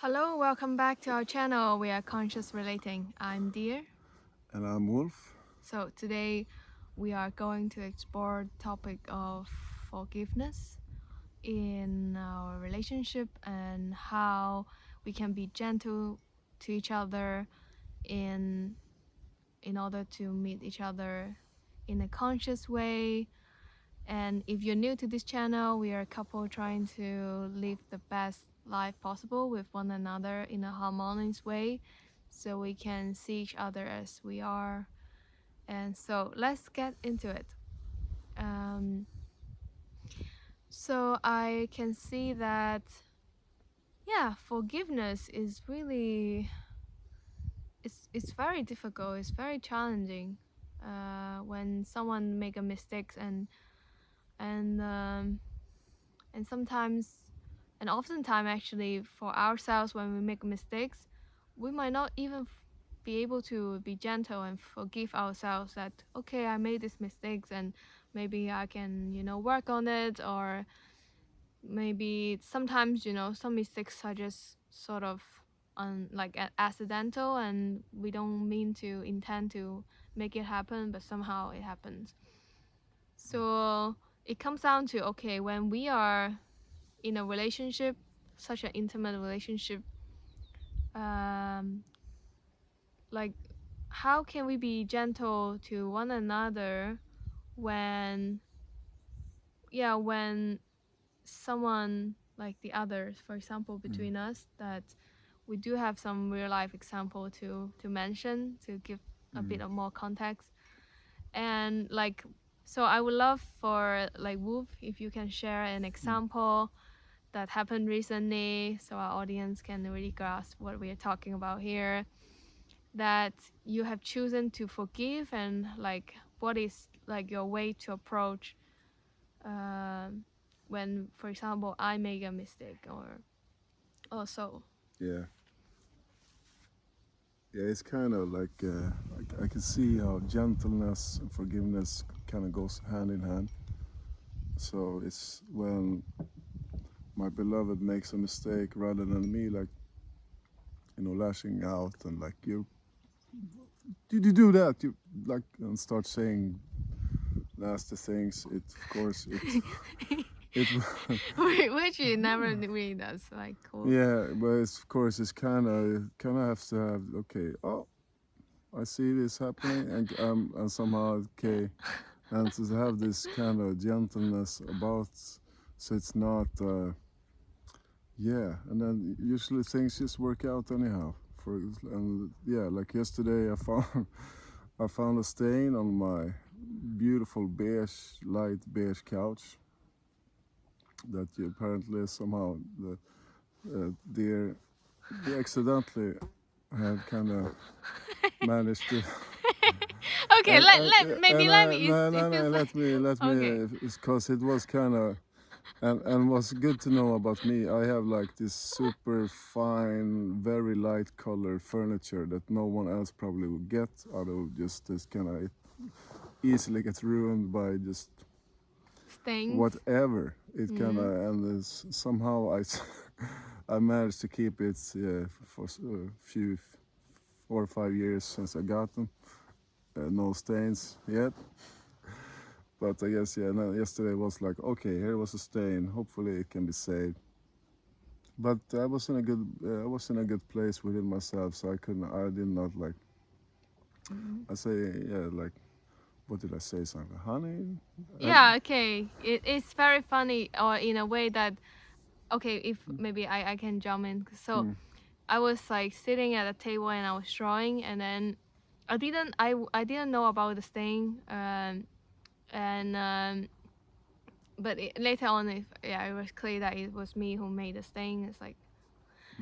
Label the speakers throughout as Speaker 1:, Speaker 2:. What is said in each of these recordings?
Speaker 1: Hello, welcome back to our channel. We are Conscious Relating. I'm Dear.
Speaker 2: And I'm Wolf.
Speaker 1: So today we are going to explore the topic of forgiveness in our relationship and how we can be gentle to each other in order to meet each other in a conscious way. And if you're new to this channel, we are a couple trying to live the best life possible with one another in a harmonious way so we can see each other as we are. And so let's get into it. Um, so I can see that, yeah, forgiveness is really, it's very difficult, it's very challenging when someone make a mistakes and um, and sometimes and oftentimes actually for ourselves when we make mistakes we might not even be able to be gentle and forgive ourselves that okay, I made these mistakes and maybe I can work on it, or maybe sometimes some mistakes are just sort of accidental and we don't mean to intend to make it happen, but somehow it happens. So it comes down to, okay, when we are in a relationship, such an intimate relationship, um, like how can we be gentle to one another when, yeah, when someone like the others, for example, between us, that we do have some real life example to mention to give a bit of more context. And like, so I would love for like Wolf if you can share an example that happened recently so our audience can really grasp what we are talking about here, that you have chosen to forgive, and like what is like your way to approach when, for example, I make a mistake or so.
Speaker 2: Yeah, yeah. It's kind of like I can see how gentleness and forgiveness kind of goes hand in hand. So it's when my beloved makes a mistake, rather than me, like lashing out and like you did you do that? You like and start saying nasty things. It of course it
Speaker 1: Which you never really does, like, cool.
Speaker 2: yeah, but of course it's kind of have to have okay. Oh, I see this happening, and somehow okay, and to have this kind of gentleness about, so it's not, yeah, and then usually things just work out anyhow. And yeah, like yesterday, I found I found a stain on my beautiful light beige couch that you apparently somehow they accidentally had kind of managed to.
Speaker 1: Okay, maybe let me.
Speaker 2: No,
Speaker 1: It
Speaker 2: no, no,
Speaker 1: feels like
Speaker 2: let
Speaker 1: okay.
Speaker 2: me, because it was kind of, and what's good to know about me, I have like this super fine, very light color furniture that no one else probably would get, out of just this kind of, it easily gets ruined by just
Speaker 1: Stains.
Speaker 2: whatever. It kind of, and somehow I managed to keep it, yeah, for a few 4 or 5 years since I got them. No stains yet. But I guess, yeah, no, yesterday was like, okay, here was a stain. Hopefully it can be saved. But I was in a good place within myself, so I did not like, I say, yeah, like, what did I say? Something, honey?
Speaker 1: Yeah, okay. It's very funny, or in a way that, okay, if maybe I can jump in. So I was like sitting at a table and I was drawing, and then I didn't know about the stain, and but later on, it was clear that it was me who made the stain. It's like,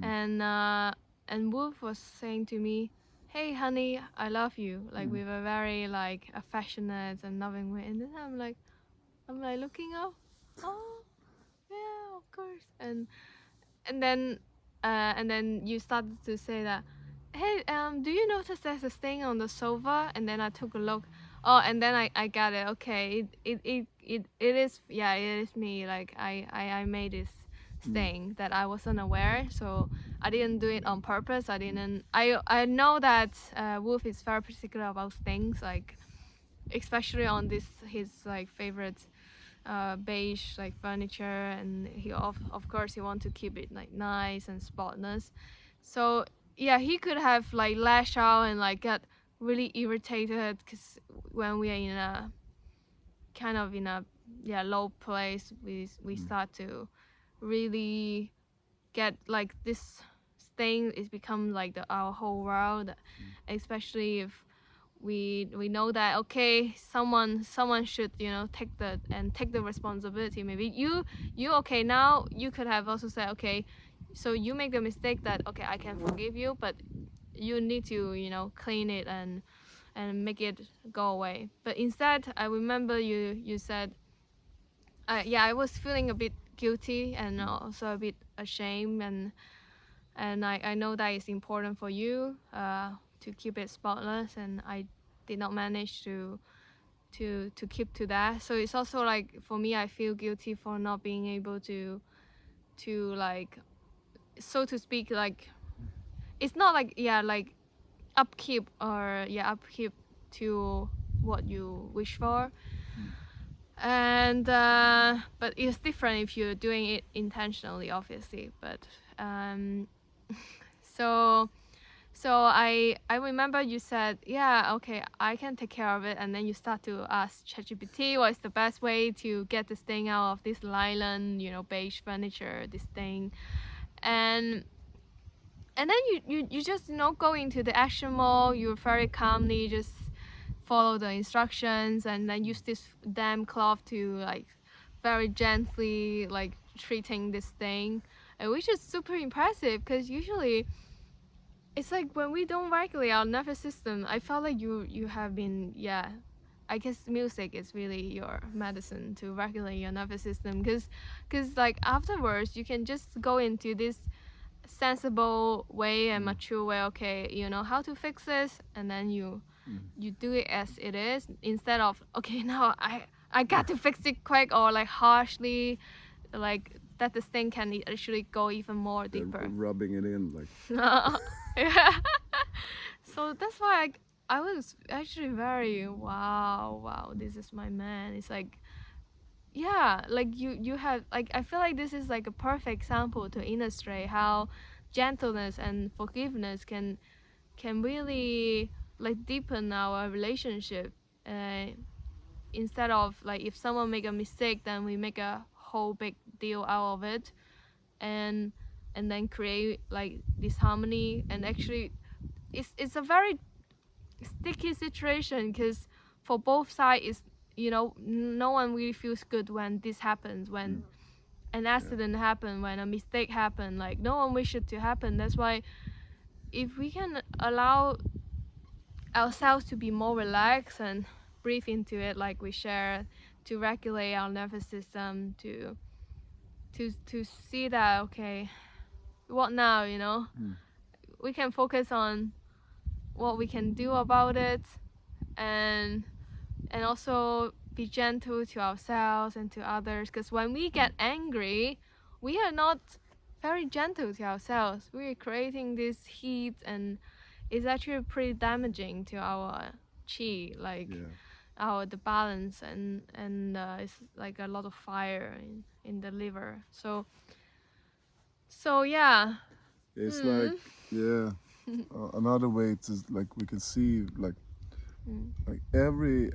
Speaker 1: and Wolf was saying to me, "Hey, honey, I love you." Like we were very like affectionate and loving way, and then I'm like looking up, oh yeah, of course, and and then you started to say that, hey, do you notice there's a stain on the sofa? And then I took a look. Oh, and then I got it. Okay, it is, yeah, it is me. Like I made this thing that I wasn't aware. So I didn't do it on purpose. I know that Wolf is very particular about things, like especially on this his like favorite beige like furniture, and he of course he want to keep it like nice and spotless. So yeah, he could have like lash out and like get really irritated because when we are in a kind of in a low place, we start to really get like this thing is become like our whole world, especially if we know that okay, someone should take the responsibility. Maybe you okay, now you could have also said okay, so you make the mistake that okay, I can forgive you, but you need to clean it and make it go away. But instead I remember you said yeah, I was feeling a bit guilty and also a bit ashamed, and I know that it's important for you to keep it spotless, and I did not manage to keep to that. So it's also like for me, I feel guilty for not being able to like, so to speak, like it's not like like upkeep to what you wish for. And but it's different if you're doing it intentionally, obviously. But um so I remember you said, yeah, okay, I can take care of it, and then you start to ask ChatGPT what is the best way to get this thing out of this nylon, beige furniture, this thing. And then you just go into the action mode. You very calmly just follow the instructions, and then use this damn cloth to like very gently like treating this thing, and which is super impressive because usually it's like when we don't regulate our nervous system. I felt like you have been, yeah, I guess music is really your medicine to regulate your nervous system, because like afterwards you can just go into this sensible way and mature way. Okay, you know how to fix this, and then you do it as it is, instead of okay, now I got to fix it quick or like harshly, like that this thing can actually go even more deeper.
Speaker 2: Rubbing it in like.
Speaker 1: Yeah. So that's why I was actually very wow, this is my man. It's like, yeah, like you have like, I feel like this is like a perfect example to illustrate how gentleness and forgiveness can really like deepen our relationship. uh, Instead of like if someone make a mistake, then we make a whole big deal out of it, and then create like disharmony. And actually it's a very sticky situation, because for both sides, is no one really feels good when this happens, when an accident happen, when a mistake happen, like no one wish it to happen. That's why if we can allow ourselves to be more relaxed and breathe into it, like we share, to regulate our nervous system, to see that okay, what now, we can focus on what we can do about it, and also be gentle to ourselves and to others, because when we get angry, we are not very gentle to ourselves. We are creating this heat, and it's actually pretty damaging to our chi, like our the balance, and it's like a lot of fire in the liver. So yeah.
Speaker 2: It's like, yeah, another way to like we can see like every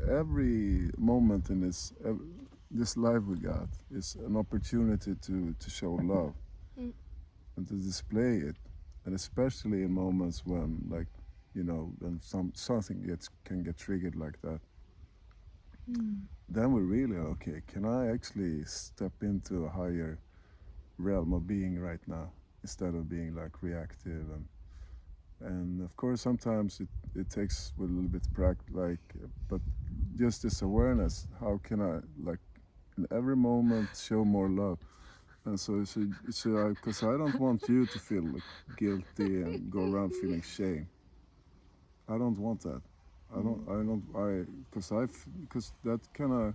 Speaker 2: moment in this life we got is an opportunity to show love and to display it, and especially in moments when like when something can get triggered like that. Then we really okay. Can I actually step into a higher realm of being right now instead of being like reactive and of course sometimes it takes with a little bit but just this awareness, how can I like in every moment show more love. And so because I don't want you to feel like guilty and go around feeling shame. I don't want that. I don't I because that kind of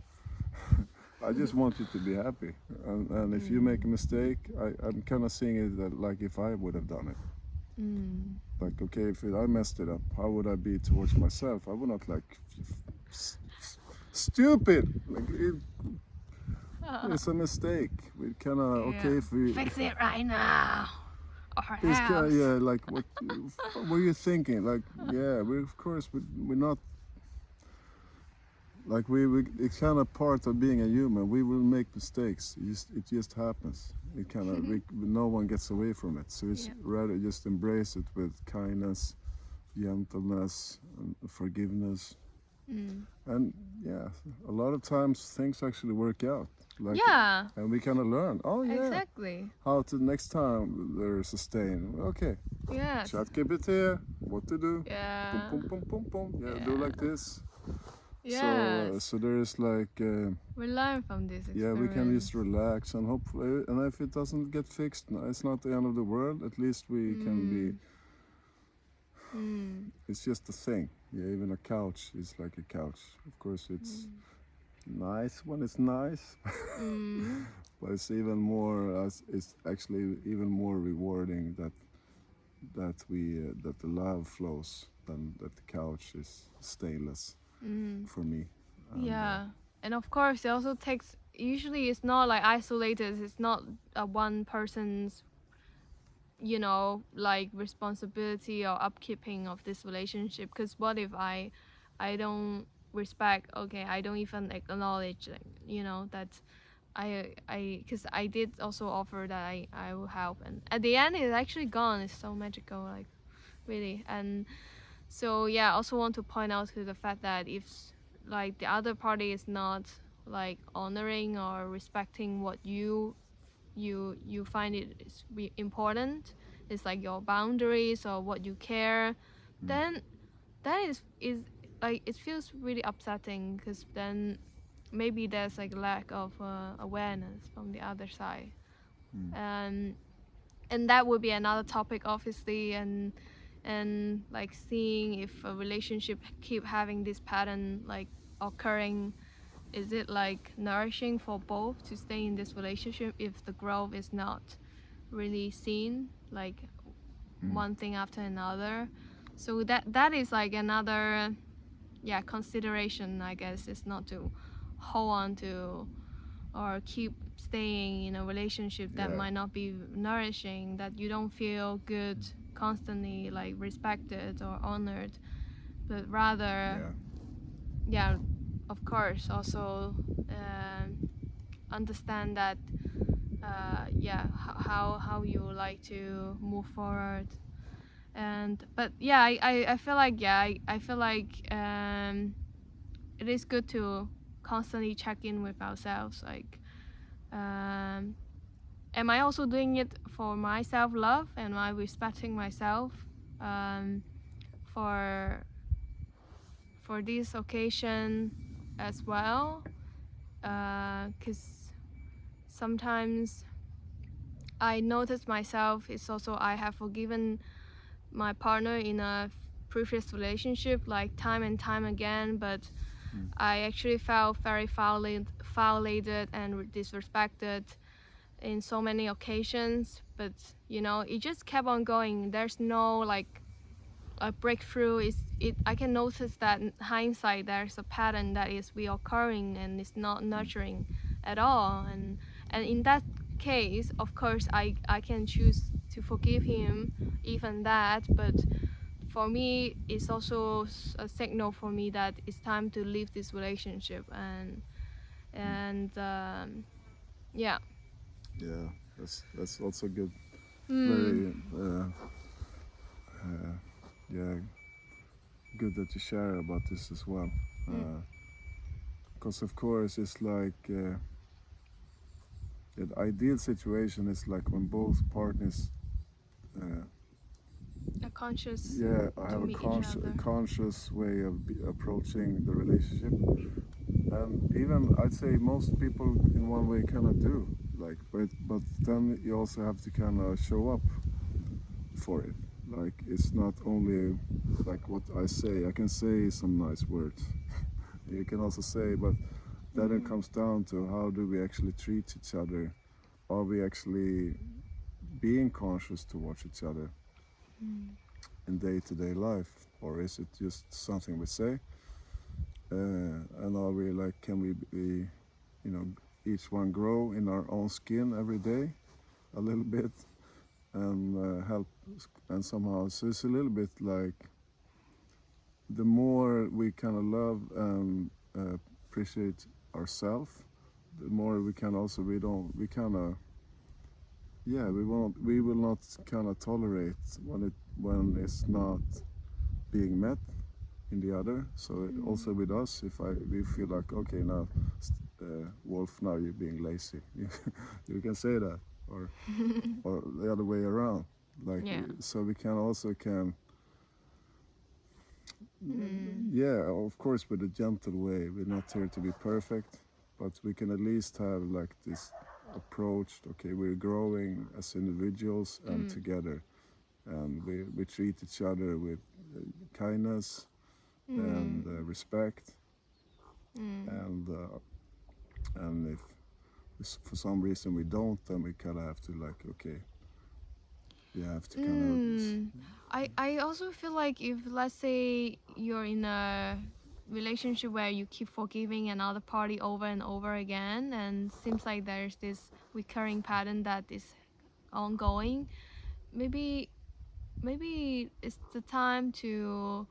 Speaker 2: I just want you to be happy, and if you make a mistake, I'm kind of seeing it that, like if I would have done it. Like, okay, if I messed it up, how would I be towards myself? I would not like stupid. Like it's a mistake. We kind of okay if we
Speaker 1: fix it right now, or
Speaker 2: it's kind
Speaker 1: else.
Speaker 2: of yeah. Like what were you thinking? Like yeah, we of course we're not like we it's kind of part of being a human. We will make mistakes. It just happens. It kind of no one gets away from it. So it's rather just embrace it with kindness, gentleness, and forgiveness. And yeah, a lot of times things actually work out. Like
Speaker 1: Yeah,
Speaker 2: and we kind of learn. Oh yeah,
Speaker 1: exactly.
Speaker 2: how to next time there's a stain. Okay,
Speaker 1: Yes.
Speaker 2: chat GPT, what to do?
Speaker 1: Yeah.
Speaker 2: Boom, boom, boom, boom, boom. Yeah, do like this.
Speaker 1: Yes.
Speaker 2: So there is like
Speaker 1: we learn from this experience.
Speaker 2: yeah, we can just relax and hopefully, and if it doesn't get fixed, it's not the end of the world. At least we can be. It's just a thing. Yeah, even a couch is like a couch. Of course, it's nice when it's nice, but it's even more. It's actually even more rewarding that the love flows than that the couch is stainless for me.
Speaker 1: Yeah, and of course, it also takes. Usually, it's not like isolated. It's not a one person's, like responsibility or upkeeping of this relationship. Because what if I don't respect? Okay, I don't even acknowledge, like, that because I did also offer that I will help, and at the end, it's actually gone. It's so magical, like really, and so yeah, I also want to point out to the fact that if like the other party is not like honoring or respecting what you find it is important, it's like your boundaries or what you care, then that is like it feels really upsetting because then maybe there's like lack of awareness from the other side, and that would be another topic obviously, and like seeing if a relationship keep having this pattern like occurring, is it like nourishing for both to stay in this relationship if the growth is not really seen, like one thing after another. So that is like another consideration, I guess, is not to hold on to or keep staying in a relationship that might not be nourishing, that you don't feel good constantly like respected or honored, but rather of course also understand that how you like to move forward. And but yeah, I feel like I feel like it is good to constantly check in with ourselves, like am I also doing it for my self-love? Am I respecting myself for this occasion as well? Because sometimes I notice myself is also I have forgiven my partner in a previous relationship like time and time again, but I actually felt very violated and disrespected in so many occasions. But it just kept on going. There's no like a breakthrough. I can notice that in hindsight there's a pattern that is reoccurring and it's not nurturing at all. And in that case, of course, I can choose to forgive him, even that. But for me, it's also a signal for me that it's time to leave this relationship. And yeah.
Speaker 2: Yeah, that's also good.
Speaker 1: Mm.
Speaker 2: Very yeah, good that you share about this as well. Because of course it's like the ideal situation is like when both partners
Speaker 1: A conscious
Speaker 2: I
Speaker 1: to
Speaker 2: have a
Speaker 1: meet each other.
Speaker 2: conscious way of approaching the relationship, and even I'd say most people in one way kind of do, like, but then you also have to kind of show up for it. Like it's not only like what I say. I can say some nice words. You can also say, but then it comes down to how do we actually treat each other? Are we actually being conscious towards each other in day-to-day life, or is it just something we say? And are we like, can we be, you know, each one grow in our own skin every day a little bit and help and somehow, so it's a little bit like the more we kind of love and appreciate ourselves, the more we can also we kind of, yeah, we will not kind of tolerate when it's not being met in the other. So also with us, if we feel like, okay, now Wolf, now you're being lazy, you can say that, or the other way around, like
Speaker 1: Yeah.
Speaker 2: so we can also yeah, of course, with a gentle way. We're not here to be perfect, but we can at least have like this approach. Okay, we're growing as individuals and together, and we treat each other with kindness and respect, and if for some reason we don't, then we kind of have to like, okay, you have to kind of.
Speaker 1: I also feel like if, let's say, you're in a relationship where you keep forgiving another party over and over again, and seems like there's this recurring pattern that is ongoing, maybe it's the time to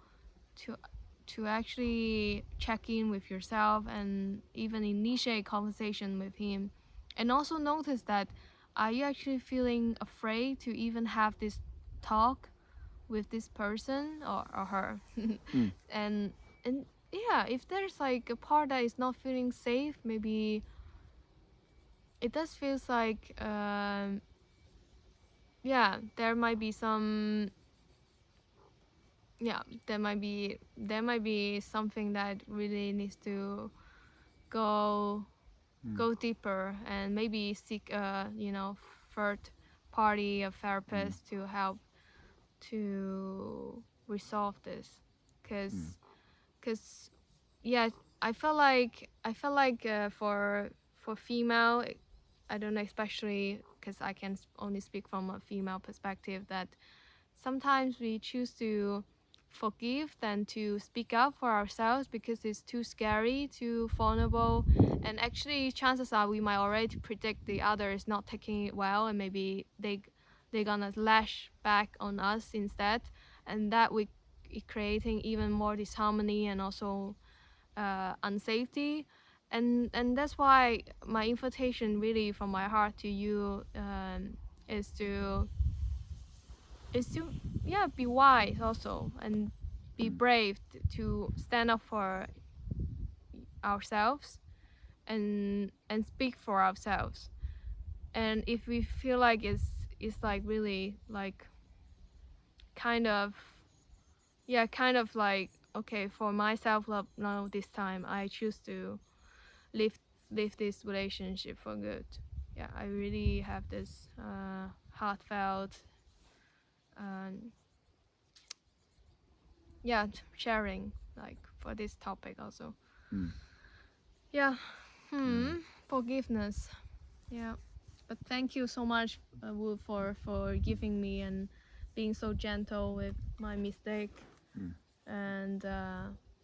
Speaker 1: to actually check in with yourself and even initiate conversation with him, and also notice that, are you actually feeling afraid to even have this talk with this person or her? and and yeah, if there's like a part that is not feeling safe, maybe it does feels like yeah, there might be some, yeah, there might be something that really needs to go go deeper, and maybe seek a, third party, a therapist, to help to resolve this, because yeah, I felt like for female, I don't know, especially because I can only speak from a female perspective, that sometimes we choose to forgive than to speak up for ourselves because it's too scary, too vulnerable, and actually chances are we might already predict the other is not taking it well, and maybe they're gonna lash back on us instead, and that we creating even more disharmony and also unsafety. And that's why my invitation really from my heart to you, is to is to yeah, be wise also, and be brave to stand up for ourselves, and speak for ourselves. And if we feel like it's like really like kind of, yeah, kind of like, okay, for myself love now, this time I choose to leave leave this relationship for good. Yeah, I really have this heartfelt, um, yeah, sharing like for this topic also. Yeah.
Speaker 2: Yeah.
Speaker 1: Forgiveness. Yeah. But thank you so much, Wu, for giving me and being so gentle with my mistake. And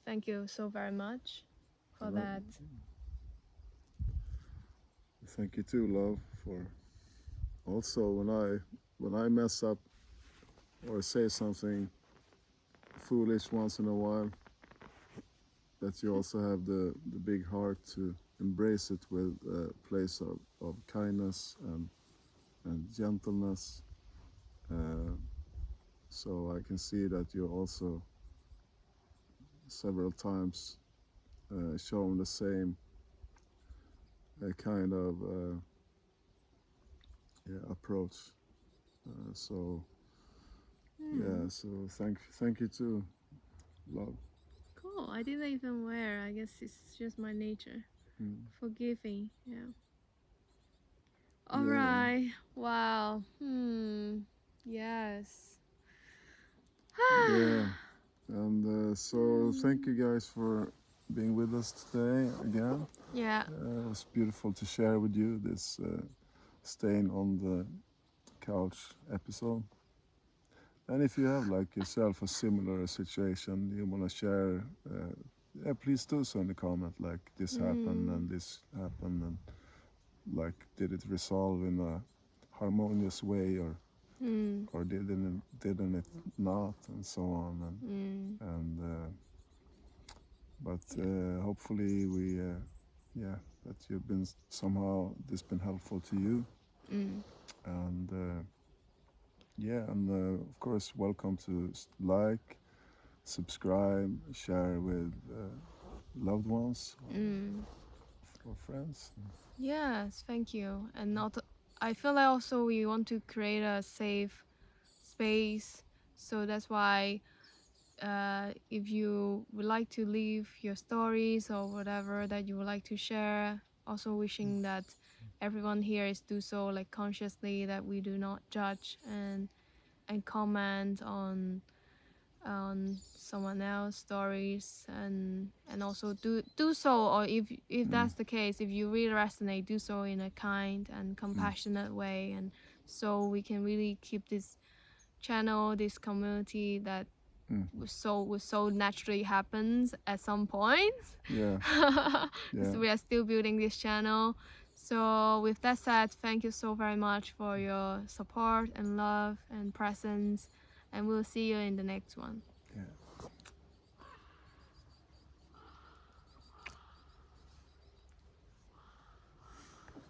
Speaker 1: thank you so very much for
Speaker 2: Well,
Speaker 1: that.
Speaker 2: thank you too, love, for also when I mess up or say something foolish once in a while, that you also have the big heart to embrace it with a place of kindness and gentleness. Uh, so I can see that you also several times shown the same kind of yeah, approach. So yeah, so thank you too, love.
Speaker 1: Cool. I didn't even wear. I guess it's just my nature. Forgiving. Yeah. All
Speaker 2: Yeah,
Speaker 1: right. Wow. Yes.
Speaker 2: yeah, and so thank you guys for being with us today again.
Speaker 1: Yeah.
Speaker 2: It was beautiful to share with you this staying on the couch episode. And if you have like yourself a similar situation you want to share, yeah, please do so in the comment. Like this happened and this happened, and like did it resolve in a harmonious way, or didn't it not, and so on. And but hopefully we yeah, that you've been somehow this been helpful to you. And yeah, and of course welcome to like, subscribe, share with loved ones or friends.
Speaker 1: Yes, thank you. And not, I feel like also we want to create a safe space. So that's why if you would like to leave your stories or whatever that you would like to share, also wishing that everyone here is do so like consciously, that we do not judge and comment on someone else stories, and also do so, or if that's the case, if you really resonate, do so in a kind and compassionate way, and so we can really keep this channel, this community that so naturally happens at some point.
Speaker 2: Yeah. Yeah.
Speaker 1: We are still building this channel. So with that said, thank you so very much for your support and love and presence, and we'll see you in the next one.
Speaker 2: Yeah.